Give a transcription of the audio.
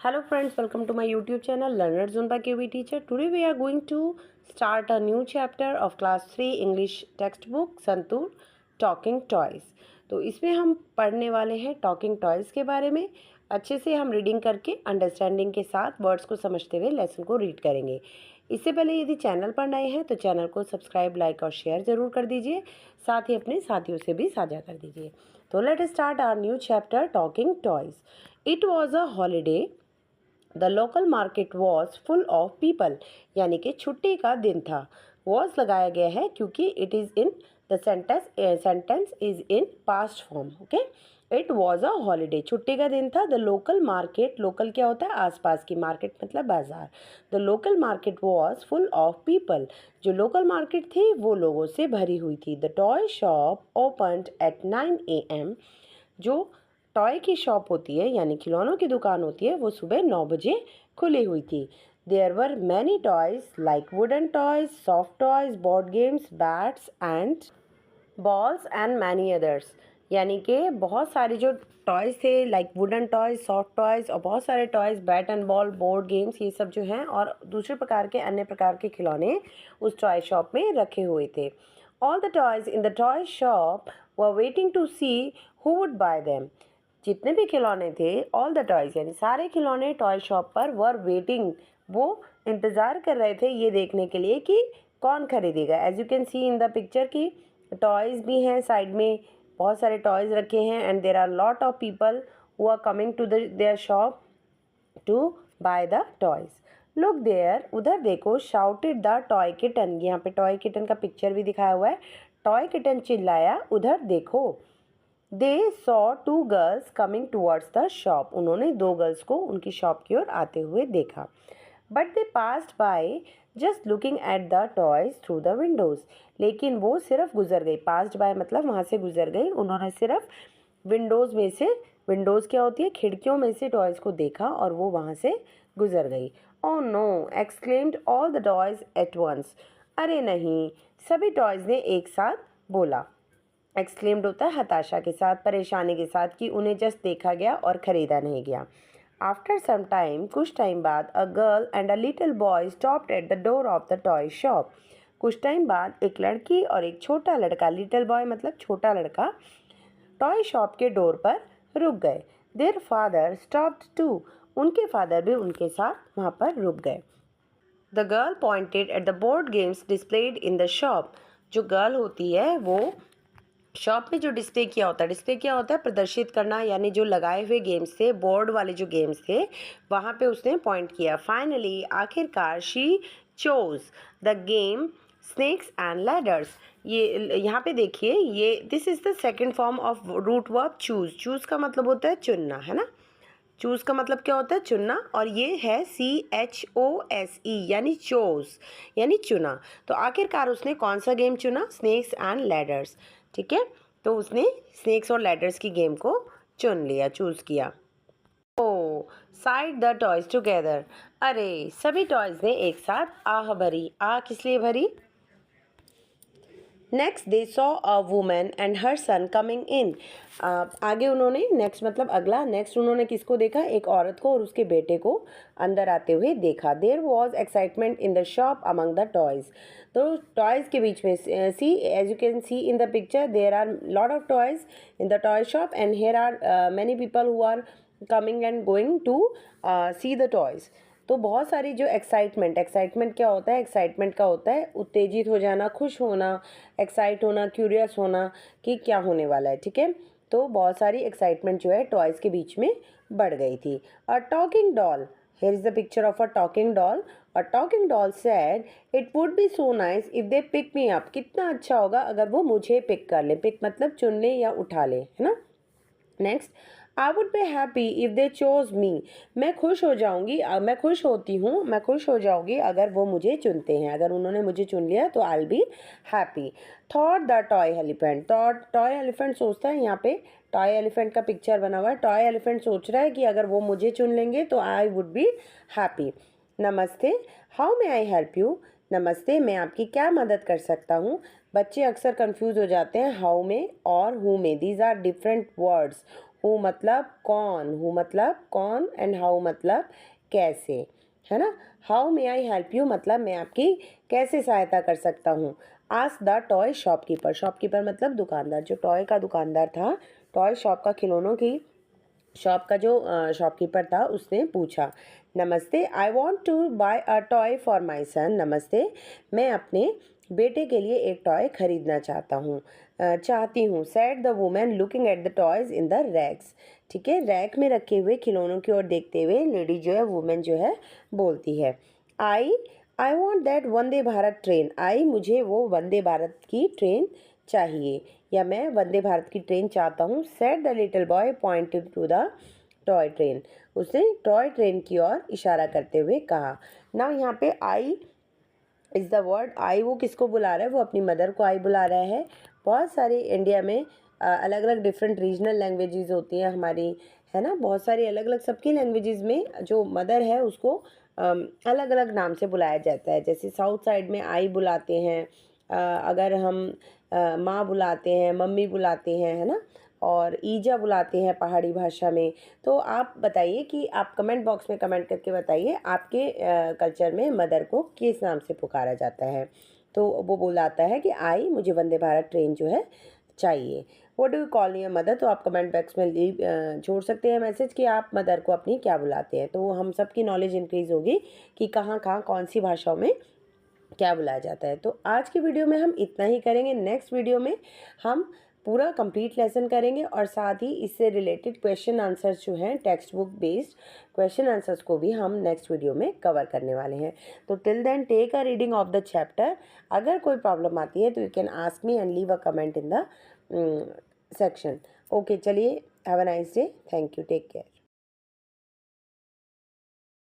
Hello friends, welcome to my YouTube channel Learner Zone by QB Teacher. Today we are going to start a new chapter of class 3 English textbook santoor talking toys. तो इसमें हम पढ़ने वाले हैं talking toys के बारे में। अच्छे से हम रीडिंग करके अंडरस्टैंडिंग के साथ वर्ड्स को समझते हुए लेसन को रीड करेंगे। इससे पहले यदि चैनल पर नए हैं तो चैनल को सब्सक्राइब, लाइक और शेयर ज़रूर कर दीजिए। साथ ही अपने साथियों से भी साझा कर दीजिए। तो let start our new chapter talking toys. It was a holiday. The local market was full of people, यानी कि छुट्टी का दिन था। वॉज लगाया गया है क्योंकि it is in the sentence is in past form. Okay, it was a holiday, छुट्टी का दिन था। द लोकल मार्केट, लोकल क्या होता है? आसपास की, मार्केट मतलब बाजार। The local market was full of people, जो लोकल मार्केट थी वो लोगों से भरी हुई थी। The toy shop opened at 9 AM, जो टॉय की शॉप होती है यानी खिलौनों की दुकान होती है वो सुबह 9 बजे खुली हुई थी। There were many toys like wooden toys, soft toys, board games, bats and balls and many others, यानी कि बहुत सारे जो टॉयज़ थे like wooden toys, soft toys और बहुत सारे toys, bat and ball, board games, ये सब जो हैं और दूसरे प्रकार के अन्य प्रकार के खिलौने उस टॉय शॉप में रखे हुए थे। All the toys in the toy shop were waiting to see who would buy them, जितने भी खिलौने थे, ऑल द टॉयज़ यानी सारे खिलौने टॉय शॉप पर वर वेटिंग, वो इंतज़ार कर रहे थे ये देखने के लिए कि कौन खरीदेगा। As you can see in the picture की टॉयज़ भी हैं, साइड में बहुत सारे टॉयज़ रखे हैं and there are lot of people who are coming to their shop to buy the toys. Look there, उधर देखो, शाउटेड द टॉय किटन, यहाँ पे टॉय किटन का पिक्चर भी दिखाया हुआ है। टॉय किटन चिल्लाया, उधर देखो। They saw two girls coming towards the shop, उन्होंने दो गर्ल्स को उनकी शॉप की ओर आते हुए देखा। But they passed by just looking at the toys through the Windows, लेकिन वो सिर्फ गुजर गई। पास्ड बाय मतलब वहाँ से गुजर गई, उन्होंने सिर्फ विंडोज़ में से, विंडोज़ क्या होती है? खिड़कियों में से टॉयज़ को देखा और वो वहाँ से गुजर गई। Oh no, exclaimed all the toys at once, अरे नहीं, सभी टॉयज़ ने एक साथ बोला। एक्सक्लेम्ड होता है हताशा के साथ, परेशानी के साथ, कि उन्हें जस्ट देखा गया और ख़रीदा नहीं गया। आफ्टर सम टाइम, कुछ टाइम बाद, a girl and a little boy stopped at the door of the toy shop, कुछ टाइम बाद एक लड़की और एक छोटा लड़का, लिटिल बॉय मतलब छोटा लड़का, टॉय शॉप के डोर पर रुक गए। देयर फादर स्टॉप्ड टू, उनके फादर भी उनके साथ वहाँ पर रुक गए। The girl pointed at the board games displayed in the shop, जो गर्ल होती है वो शॉप में जो डिस्प्ले किया होता है, डिस्प्ले क्या होता है? प्रदर्शित करना, यानी जो लगाए हुए गेम्स थे, बोर्ड वाले जो गेम्स थे वहाँ पे उसने पॉइंट किया। फाइनली, आखिरकार, she chose the game snakes and ladders, ये यहाँ पे देखिए, ये this is the second form of root verb choose. Choose का मतलब होता है चुनना, है ना? चूज़ का मतलब क्या होता है? चुनना। और ये है CHOSE यानी चोज, यानी चुना। तो आखिरकार उसने कौन सा गेम चुना? Snacks and ladders. ठीक है, तो उसने स्नेक्स और लैडर्स की गेम को चुन लिया, चूज़ किया। ओ साइड द टॉयज़ टुगेदर, अरे सभी टॉयज़ ने एक साथ आह भरी। आह किस लिए भरी? Next they saw a woman and her son coming in, आगे उन्होंने, नेक्स्ट मतलब अगला, नेक्स्ट उन्होंने किसको देखा? एक औरत को और उसके बेटे को अंदर आते हुए देखा। There was excitement in the shop among the toys, तो टॉयज़ के बीच में, see as you can see in the picture, there are lot of toys in the toy shop and here are many people who are coming and going to see the toys. तो बहुत सारी जो excitement, excitement क्या होता है? Excitement का होता है उत्तेजित हो जाना, खुश होना, एक्साइट होना, क्यूरियस होना कि क्या होने वाला है। ठीक है, तो बहुत सारी एक्साइटमेंट जो है टॉयज़ के बीच में बढ़ गई थी। A talking doll, here is the picture of a talking doll. A talking doll said it would be so nice if they pick me up, कितना अच्छा होगा अगर वो मुझे पिक कर ले। पिक मतलब चुन ले या उठा ले, है ना? Next, I would be happy if they chose मी, मैं खुश हो जाऊंगी, मैं खुश होती हूँ, मैं खुश हो जाऊंगी अगर वो मुझे चुनते हैं, अगर उन्होंने मुझे चुन लिया तो I will be happy. Thought the toy elephant, thought, toy elephant सोचता है, यहाँ पे टॉय एलिफेंट का पिक्चर बना हुआ है। टॉय एलिफेंट सोच रहा है कि अगर वो मुझे चुन लेंगे तो आई वुड बी हैप्पी। नमस्ते, how may I help you, नमस्ते, मैं आपकी क्या मदद कर सकता हूँ। बच्चे अक्सर कंफ्यूज हो जाते हैं हाउ में और हु में, these are different words. Who मतलब कौन, हु मतलब कौन एंड हाउ मतलब कैसे, है ना। How may I help you मतलब मैं आपकी कैसे सहायता कर सकता हूँ। Ask the toy shopkeeper, shopkeeper मतलब दुकानदार, जो टॉय का दुकानदार था, टॉय शॉप का खिलौनों की शॉप का जो शॉपकीपर था उसने पूछा। नमस्ते, I want to buy a toy for my son. नमस्ते, मैं अपने बेटे के लिए एक टॉय खरीदना चाहती हूँ। Said the women looking at the toys in the racks. ठीक है, रैक में रखे हुए खिलौनों की ओर देखते हुए लेडी जो है, वुमेन जो है, बोलती है I I want that Vande Bharat train. I मुझे वो वंदे भारत की ट्रेन चाहिए, या मैं वंदे भारत की ट्रेन चाहता हूँ। Said the little boy pointed to the toy train. उसने टॉय ट्रेन की ओर इशारा करते हुए कहा। नाउ यहाँ पे I is the word. I वो किसको बुला रहा है, वो अपनी मदर को आई बुला रहा है। बहुत सारे इंडिया में अलग अलग डिफरेंट रीजनल लैंग्वेजेस होती हैं हमारी, है ना। बहुत सारी अलग अलग, सबकी लैंग्वेजेस में जो मदर है उसको अलग अलग नाम से बुलाया जाता है। जैसे साउथ साइड में आई बुलाते हैं, अगर हम माँ बुलाते हैं, मम्मी बुलाते हैं, है ना, और ईजा बुलाते हैं पहाड़ी भाषा में। तो आप बताइए कि आप कमेंट बॉक्स में कमेंट करके बताइए आपके कल्चर में मदर को किस नाम से पुकारा जाता है। तो वो बुलाता है कि आई मुझे वंदे भारत ट्रेन जो है चाहिए। What do you call your mother, तो आप कमेंट बॉक्स में छोड़ सकते हैं मैसेज कि आप मदर को अपनी क्या बुलाते हैं। तो हम सबकी नॉलेज इंक्रीज़ होगी कि कहाँ कहाँ कौन सी भाषाओं में क्या बुलाया जाता है। तो आज की वीडियो में हम इतना ही करेंगे। नेक्स्ट वीडियो में हम पूरा कंप्लीट लेसन करेंगे और साथ ही इससे रिलेटेड क्वेश्चन आंसर्स जो हैं, text book based question answers को भी हम नेक्स्ट वीडियो में कवर करने वाले हैं। तो till then take a reading of the chapter. अगर कोई प्रॉब्लम आती है तो you can ask me and leave a comment in the section. Okay, चलिए, have a nice day, thank you, take care.